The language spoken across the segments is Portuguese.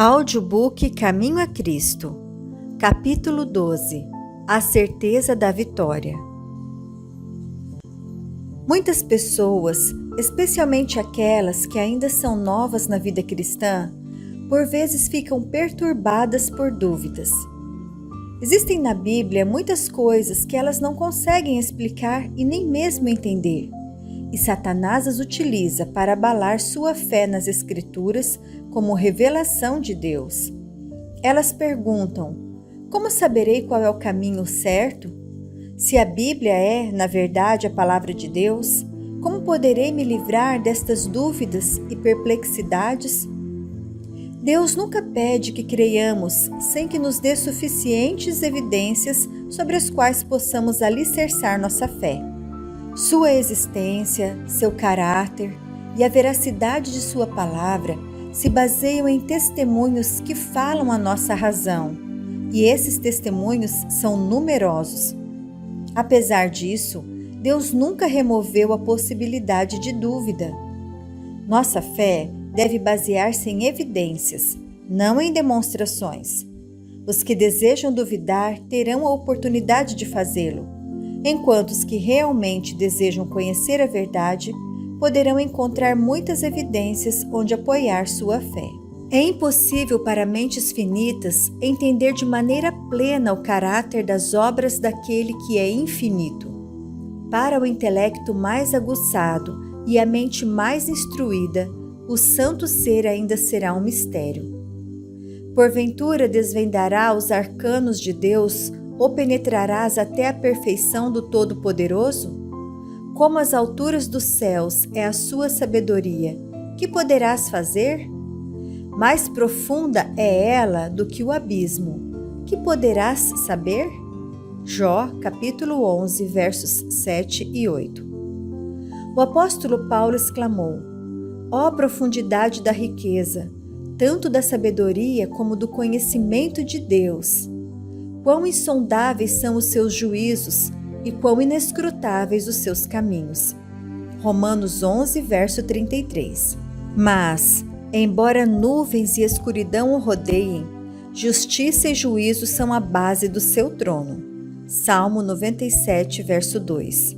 Audiobook Caminho a Cristo, capítulo 12. A certeza da vitória. Muitas pessoas, especialmente aquelas que ainda são novas na vida cristã, por vezes ficam perturbadas por dúvidas. Existem na Bíblia muitas coisas que elas não conseguem explicar e nem mesmo entender, e Satanás as utiliza para abalar sua fé nas Escrituras como revelação de Deus. Elas perguntam: como saberei qual é o caminho certo? Se a Bíblia é, na verdade, a palavra de Deus, como poderei me livrar destas dúvidas e perplexidades? Deus nunca pede que creiamos sem que nos dê suficientes evidências sobre as quais possamos alicerçar nossa fé. Sua existência, seu caráter e a veracidade de sua palavra se baseiam em testemunhos que falam a nossa razão, e esses testemunhos são numerosos. Apesar disso, Deus nunca removeu a possibilidade de dúvida. Nossa fé deve basear-se em evidências, não em demonstrações. Os que desejam duvidar terão a oportunidade de fazê-lo, enquanto os que realmente desejam conhecer a verdade poderão encontrar muitas evidências onde apoiar sua fé. É impossível para mentes finitas entender de maneira plena o caráter das obras daquele que é infinito. Para o intelecto mais aguçado e a mente mais instruída, o santo ser ainda será um mistério. Porventura desvendará os arcanos de Deus ou penetrarás até a perfeição do Todo-Poderoso? Como as alturas dos céus é a sua sabedoria, que poderás fazer? Mais profunda é ela do que o abismo, que poderás saber? Jó, capítulo 11, versos 7 e 8. O apóstolo Paulo exclamou: ó profundidade da riqueza, tanto da sabedoria como do conhecimento de Deus! Quão insondáveis são os seus juízos e quão inescrutáveis os seus caminhos. Romanos 11, verso 33. Mas, embora nuvens e escuridão o rodeiem, justiça e juízo são a base do seu trono. Salmo 97, verso 2.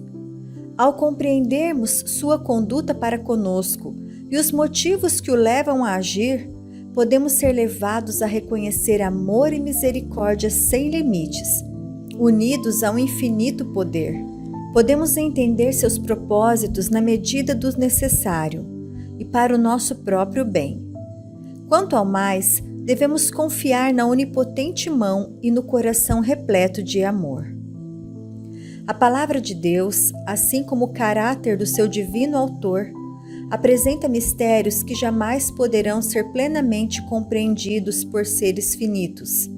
Ao compreendermos sua conduta para conosco e os motivos que o levam a agir, podemos ser levados a reconhecer amor e misericórdia sem limites, unidos a um infinito poder. Podemos entender seus propósitos na medida do necessário e para o nosso próprio bem. Quanto ao mais, devemos confiar na onipotente mão e no coração repleto de amor. A palavra de Deus, assim como o caráter do seu divino autor, apresenta mistérios que jamais poderão ser plenamente compreendidos por seres finitos.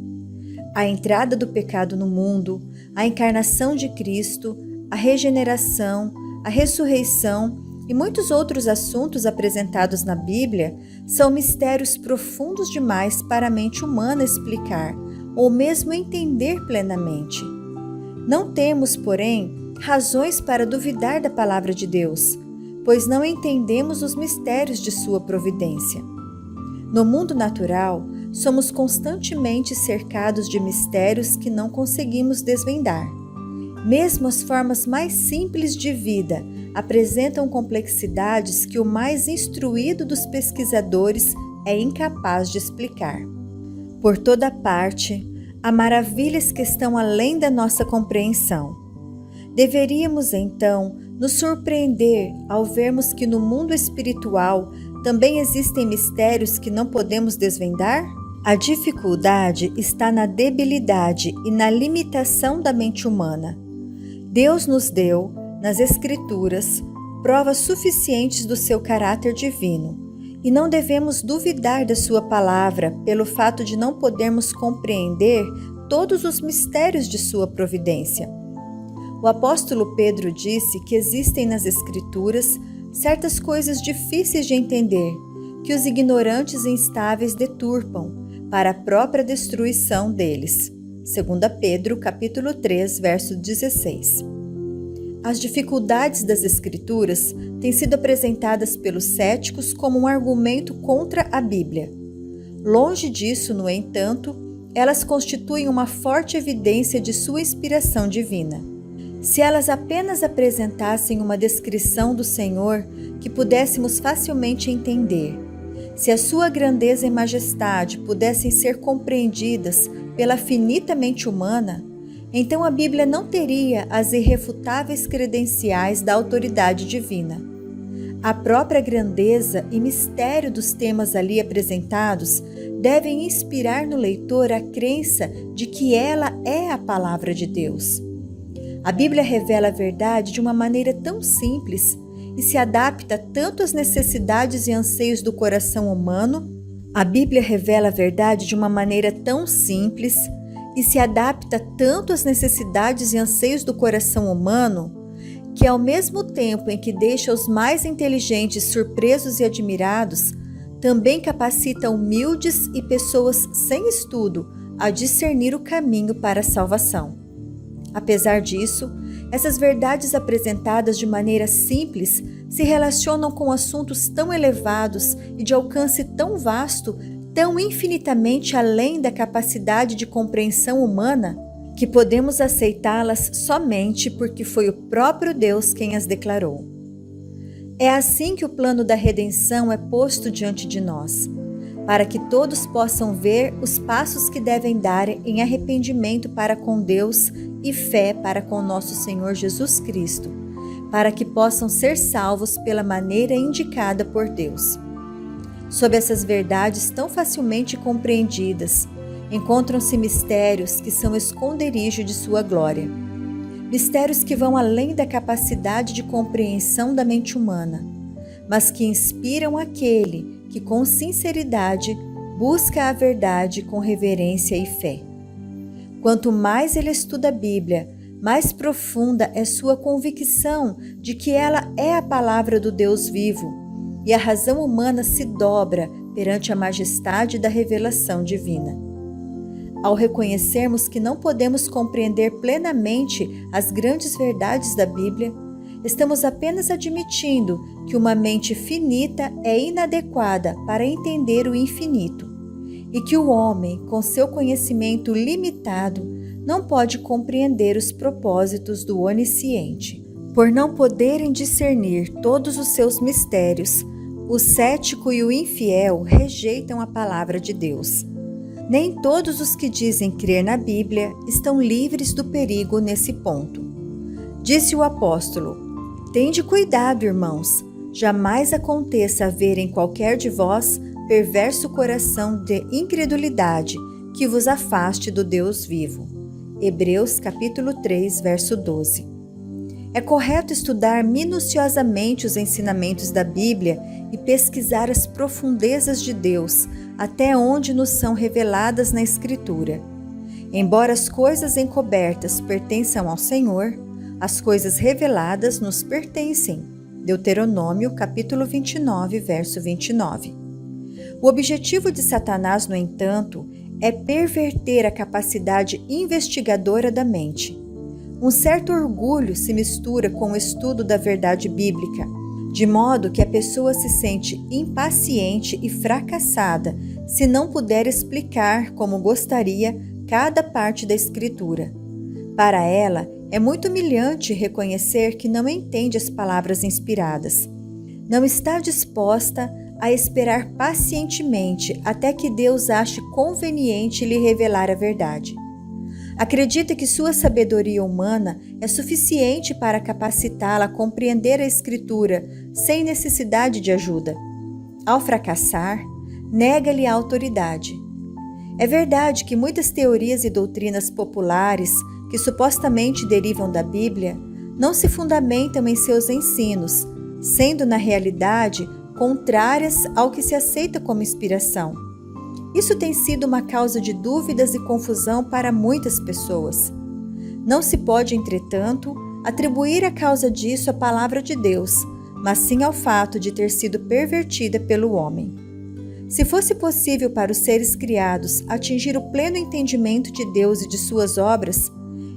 A entrada do pecado no mundo, a encarnação de Cristo, a regeneração, a ressurreição e muitos outros assuntos apresentados na Bíblia são mistérios profundos demais para a mente humana explicar ou mesmo entender plenamente. Não temos, porém, razões para duvidar da palavra de Deus, pois não entendemos os mistérios de sua providência. No mundo natural, somos constantemente cercados de mistérios que não conseguimos desvendar. Mesmo as formas mais simples de vida apresentam complexidades que o mais instruído dos pesquisadores é incapaz de explicar. Por toda parte, há maravilhas que estão além da nossa compreensão. Deveríamos, então, nos surpreender ao vermos que no mundo espiritual também existem mistérios que não podemos desvendar? A dificuldade está na debilidade e na limitação da mente humana. Deus nos deu, nas Escrituras, provas suficientes do seu caráter divino, e não devemos duvidar da sua palavra pelo fato de não podermos compreender todos os mistérios de sua providência. O apóstolo Pedro disse que existem nas Escrituras certas coisas difíceis de entender, que os ignorantes e instáveis deturpam, para a própria destruição deles. 2 Pedro, capítulo 3, verso 16. As dificuldades das Escrituras têm sido apresentadas pelos céticos como um argumento contra a Bíblia. Longe disso, no entanto, elas constituem uma forte evidência de sua inspiração divina. Se elas apenas apresentassem uma descrição do Senhor que pudéssemos facilmente entender, se a sua grandeza e majestade pudessem ser compreendidas pela finita mente humana, então a Bíblia não teria as irrefutáveis credenciais da autoridade divina. A própria grandeza e mistério dos temas ali apresentados devem inspirar no leitor a crença de que ela é a palavra de Deus. A Bíblia revela a verdade de uma maneira tão simples e se adapta tanto às necessidades e anseios do coração humano. A Bíblia revela a verdade de uma maneira tão simples e se adapta tanto às necessidades e anseios do coração humano, que ao mesmo tempo em que deixa os mais inteligentes surpresos e admirados, também capacita humildes e pessoas sem estudo a discernir o caminho para a salvação. Apesar disso, essas verdades apresentadas de maneira simples se relacionam com assuntos tão elevados e de alcance tão vasto, tão infinitamente além da capacidade de compreensão humana, que podemos aceitá-las somente porque foi o próprio Deus quem as declarou. É assim que o plano da redenção é posto diante de nós, para que todos possam ver os passos que devem dar em arrependimento para com Deus e fé para com nosso Senhor Jesus Cristo, para que possam ser salvos pela maneira indicada por Deus. Sob essas verdades tão facilmente compreendidas, encontram-se mistérios que são esconderijo de sua glória. Mistérios que vão além da capacidade de compreensão da mente humana, mas que inspiram aquele que com sinceridade busca a verdade com reverência e fé. Quanto mais ele estuda a Bíblia, mais profunda é sua convicção de que ela é a palavra do Deus vivo, e a razão humana se dobra perante a majestade da revelação divina. Ao reconhecermos que não podemos compreender plenamente as grandes verdades da Bíblia, estamos apenas admitindo que uma mente finita é inadequada para entender o infinito e que o homem, com seu conhecimento limitado, não pode compreender os propósitos do onisciente. Por não poderem discernir todos os seus mistérios, o cético e o infiel rejeitam a palavra de Deus. Nem todos os que dizem crer na Bíblia estão livres do perigo nesse ponto. Disse o apóstolo: "Tende cuidado, irmãos, jamais aconteça haver em qualquer de vós perverso coração de incredulidade que vos afaste do Deus vivo." Hebreus capítulo 3, verso 12. É correto estudar minuciosamente os ensinamentos da Bíblia e pesquisar as profundezas de Deus, até onde nos são reveladas na Escritura. Embora as coisas encobertas pertençam ao Senhor, as coisas reveladas nos pertencem. Deuteronômio capítulo 29, verso 29. O objetivo de Satanás, no entanto, é perverter a capacidade investigadora da mente. Um certo orgulho se mistura com o estudo da verdade bíblica, de modo que a pessoa se sente impaciente e fracassada se não puder explicar como gostaria cada parte da Escritura. Para ela, é muito humilhante reconhecer que não entende as palavras inspiradas. Não está disposta a esperar pacientemente até que Deus ache conveniente lhe revelar a verdade. Acredita que sua sabedoria humana é suficiente para capacitá-la a compreender a Escritura sem necessidade de ajuda. Ao fracassar, nega-lhe a autoridade. É verdade que muitas teorias e doutrinas populares que supostamente derivam da Bíblia não se fundamentam em seus ensinos, sendo na realidade contrárias ao que se aceita como inspiração. Isso tem sido uma causa de dúvidas e confusão para muitas pessoas. Não se pode, entretanto, atribuir a causa disso à palavra de Deus, mas sim ao fato de ter sido pervertida pelo homem. Se fosse possível para os seres criados atingir o pleno entendimento de Deus e de suas obras,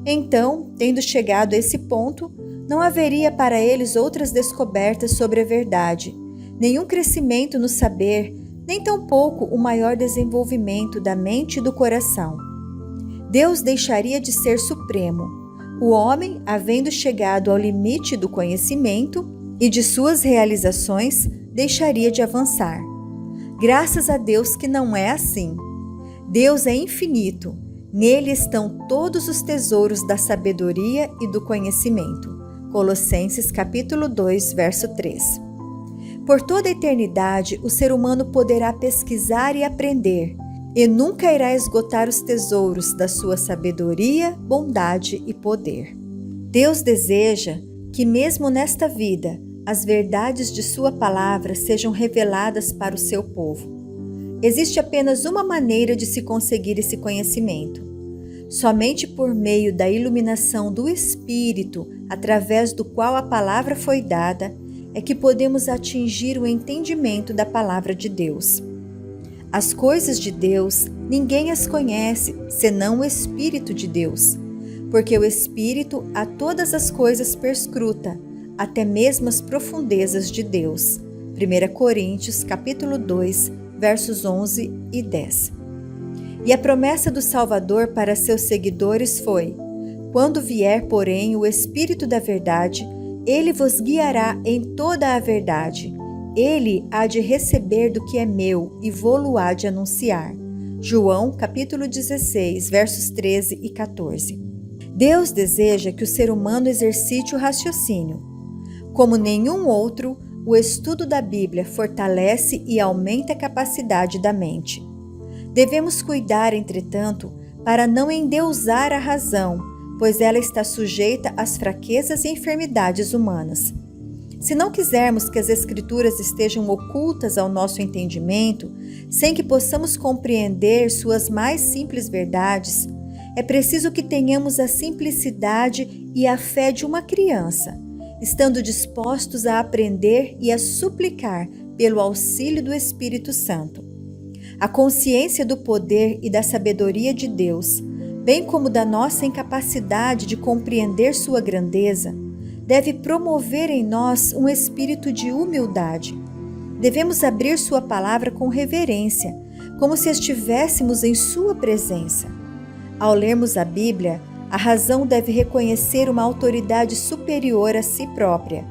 então, tendo chegado a esse ponto, não haveria para eles outras descobertas sobre a verdade, nenhum crescimento no saber, nem tampouco o maior desenvolvimento da mente e do coração. Deus deixaria de ser supremo, o homem, havendo chegado ao limite do conhecimento e de suas realizações, deixaria de avançar. Graças a Deus que não é assim. Deus é infinito, nele estão todos os tesouros da sabedoria e do conhecimento. Colossenses capítulo 2, verso 3. Por toda a eternidade, o ser humano poderá pesquisar e aprender, e nunca irá esgotar os tesouros da sua sabedoria, bondade e poder. Deus deseja que, mesmo nesta vida, as verdades de sua palavra sejam reveladas para o seu povo. Existe apenas uma maneira de se conseguir esse conhecimento. Somente por meio da iluminação do Espírito, através do qual a palavra foi dada, é que podemos atingir o entendimento da palavra de Deus. As coisas de Deus, ninguém as conhece, senão o Espírito de Deus, porque o Espírito a todas as coisas perscruta, até mesmo as profundezas de Deus. 1 Coríntios, capítulo 2, versos 11 e 10. E a promessa do Salvador para seus seguidores foi: quando vier, porém, o Espírito da verdade, ele vos guiará em toda a verdade. Ele há de receber do que é meu e vô-lo há de anunciar. João, capítulo 16, versos 13 e 14. Deus deseja que o ser humano exercite o raciocínio. Como nenhum outro, o estudo da Bíblia fortalece e aumenta a capacidade da mente. Devemos cuidar, entretanto, para não endeusar a razão, pois ela está sujeita às fraquezas e enfermidades humanas. Se não quisermos que as Escrituras estejam ocultas ao nosso entendimento, sem que possamos compreender suas mais simples verdades, é preciso que tenhamos a simplicidade e a fé de uma criança, estando dispostos a aprender e a suplicar pelo auxílio do Espírito Santo. A consciência do poder e da sabedoria de Deus, bem como da nossa incapacidade de compreender sua grandeza, deve promover em nós um espírito de humildade. Devemos abrir sua palavra com reverência, como se estivéssemos em sua presença. Ao lermos a Bíblia, a razão deve reconhecer uma autoridade superior a si própria,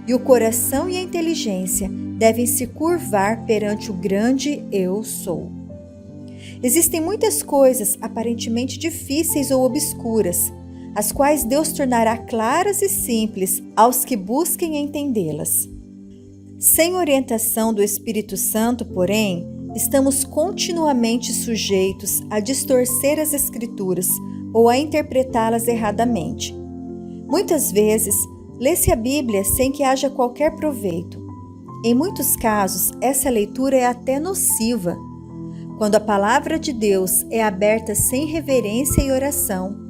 e o coração e a inteligência devem se curvar perante o grande Eu Sou. Existem muitas coisas aparentemente difíceis ou obscuras, as quais Deus tornará claras e simples aos que busquem entendê-las. Sem orientação do Espírito Santo, porém, estamos continuamente sujeitos a distorcer as Escrituras ou a interpretá-las erradamente. Muitas vezes, lê-se a Bíblia sem que haja qualquer proveito. Em muitos casos, essa leitura é até nociva. Quando a palavra de Deus é aberta sem reverência e oração,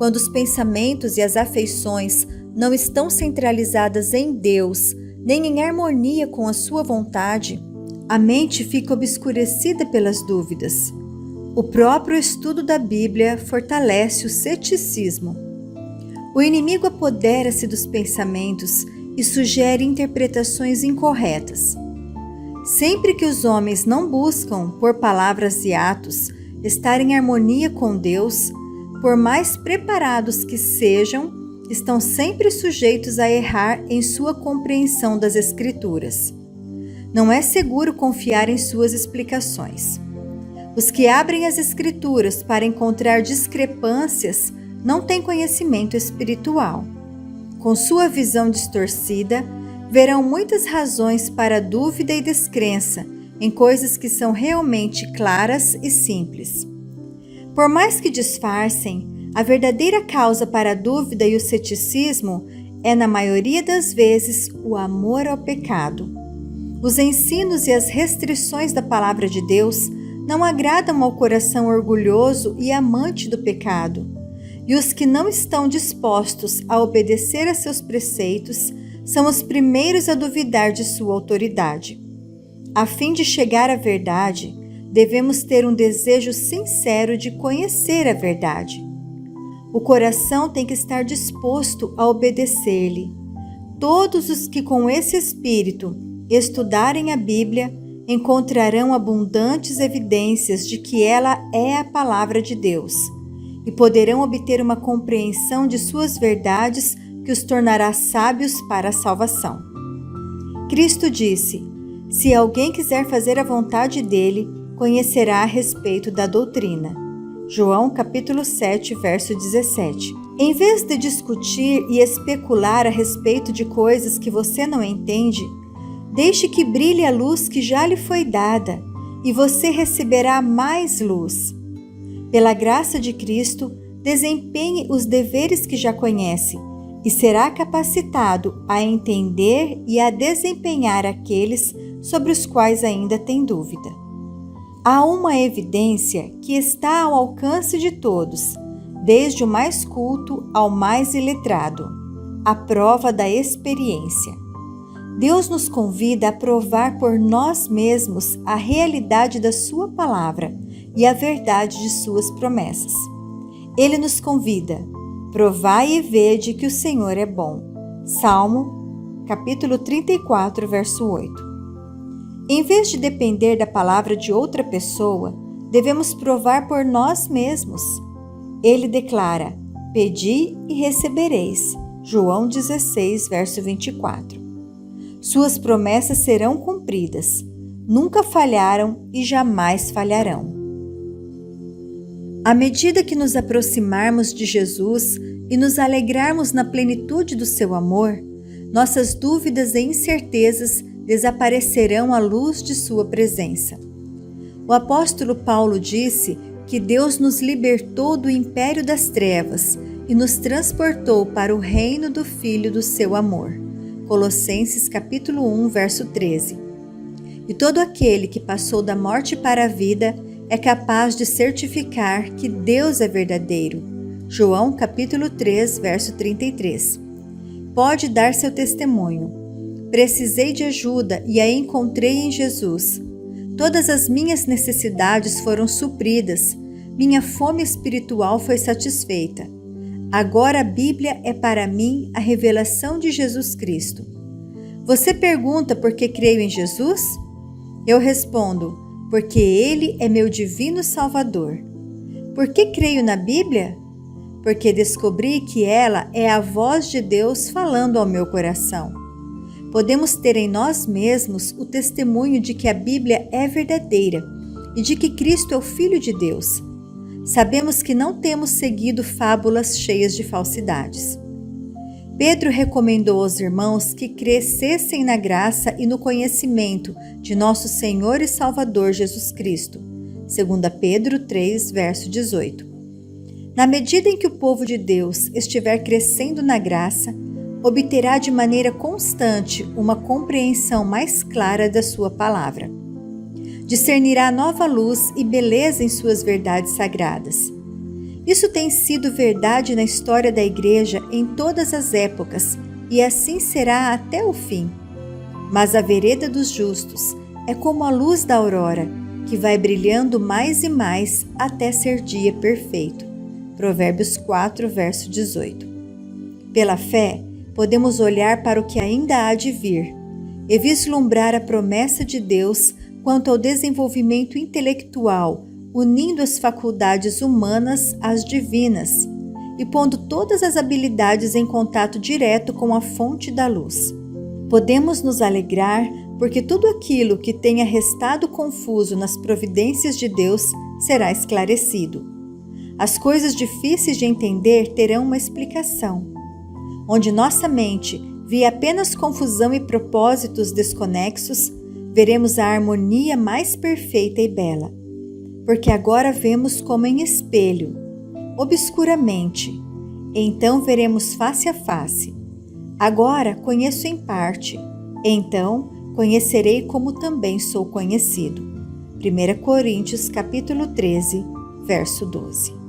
quando os pensamentos e as afeições não estão centralizadas em Deus, nem em harmonia com a sua vontade, a mente fica obscurecida pelas dúvidas. O próprio estudo da Bíblia fortalece o ceticismo. O inimigo apodera-se dos pensamentos e sugere interpretações incorretas. Sempre que os homens não buscam, por palavras e atos, estar em harmonia com Deus, por mais preparados que sejam, estão sempre sujeitos a errar em sua compreensão das Escrituras. Não é seguro confiar em suas explicações. Os que abrem as Escrituras para encontrar discrepâncias não têm conhecimento espiritual. Com sua visão distorcida, verão muitas razões para dúvida e descrença em coisas que são realmente claras e simples. Por mais que disfarcem, a verdadeira causa para a dúvida e o ceticismo é, na maioria das vezes, o amor ao pecado. Os ensinos e as restrições da palavra de Deus não agradam ao coração orgulhoso e amante do pecado, e os que não estão dispostos a obedecer a seus preceitos são os primeiros a duvidar de sua autoridade. A fim de chegar à verdade, devemos ter um desejo sincero de conhecer a verdade. O coração tem que estar disposto a obedecer-lhe. Todos os que com esse espírito estudarem a Bíblia encontrarão abundantes evidências de que ela é a palavra de Deus e poderão obter uma compreensão de suas verdades que os tornará sábios para a salvação. Cristo disse: "Se alguém quiser fazer a vontade dele, conhecerá a respeito da doutrina." João capítulo 7, verso 17. Em vez de discutir e especular a respeito de coisas que você não entende, deixe que brilhe a luz que já lhe foi dada e você receberá mais luz. Pela graça de Cristo, desempenhe os deveres que já conhece e será capacitado a entender e a desempenhar aqueles sobre os quais ainda tem dúvida. Há uma evidência que está ao alcance de todos, desde o mais culto ao mais iletrado: a prova da experiência. Deus nos convida a provar por nós mesmos a realidade da Sua palavra e a verdade de Suas promessas. Ele nos convida: provai e vede que o Senhor é bom. Salmo, capítulo 34, verso 8. Em vez de depender da palavra de outra pessoa, devemos provar por nós mesmos. Ele declara: pedi e recebereis. João 16, verso 24. Suas promessas serão cumpridas. Nunca falharam e jamais falharão. À medida que nos aproximarmos de Jesus e nos alegrarmos na plenitude do seu amor, nossas dúvidas e incertezas desaparecerão à luz de sua presença. O apóstolo Paulo disse que Deus nos libertou do império das trevas e nos transportou para o reino do Filho do seu amor. Colossenses capítulo 1, verso 13. E todo aquele que passou da morte para a vida é capaz de certificar que Deus é verdadeiro. João capítulo 3, verso 33. Pode dar seu testemunho. Precisei de ajuda e a encontrei em Jesus. Todas as minhas necessidades foram supridas. Minha fome espiritual foi satisfeita. Agora a Bíblia é para mim a revelação de Jesus Cristo. Você pergunta por que creio em Jesus? Eu respondo: porque Ele é meu divino Salvador. Por que creio na Bíblia? Porque descobri que ela é a voz de Deus falando ao meu coração. Podemos ter em nós mesmos o testemunho de que a Bíblia é verdadeira e de que Cristo é o Filho de Deus. Sabemos que não temos seguido fábulas cheias de falsidades. Pedro recomendou aos irmãos que crescessem na graça e no conhecimento de nosso Senhor e Salvador Jesus Cristo. 2 Pedro 3, verso 18. Na medida em que o povo de Deus estiver crescendo na graça, obterá de maneira constante uma compreensão mais clara da sua palavra. Discernirá nova luz e beleza em suas verdades sagradas. Isso tem sido verdade na história da Igreja em todas as épocas e assim será até o fim. Mas a vereda dos justos é como a luz da aurora, que vai brilhando mais e mais até ser dia perfeito. Provérbios 4, verso 18. Pela fé, podemos olhar para o que ainda há de vir e vislumbrar a promessa de Deus quanto ao desenvolvimento intelectual, unindo as faculdades humanas às divinas e pondo todas as habilidades em contato direto com a fonte da luz. Podemos nos alegrar porque tudo aquilo que tenha restado confuso nas providências de Deus será esclarecido. As coisas difíceis de entender terão uma explicação. Onde nossa mente via apenas confusão e propósitos desconexos, veremos a harmonia mais perfeita e bela. Porque agora vemos como em espelho, obscuramente, então veremos face a face. Agora conheço em parte, então conhecerei como também sou conhecido. 1 Coríntios capítulo 13, verso 12.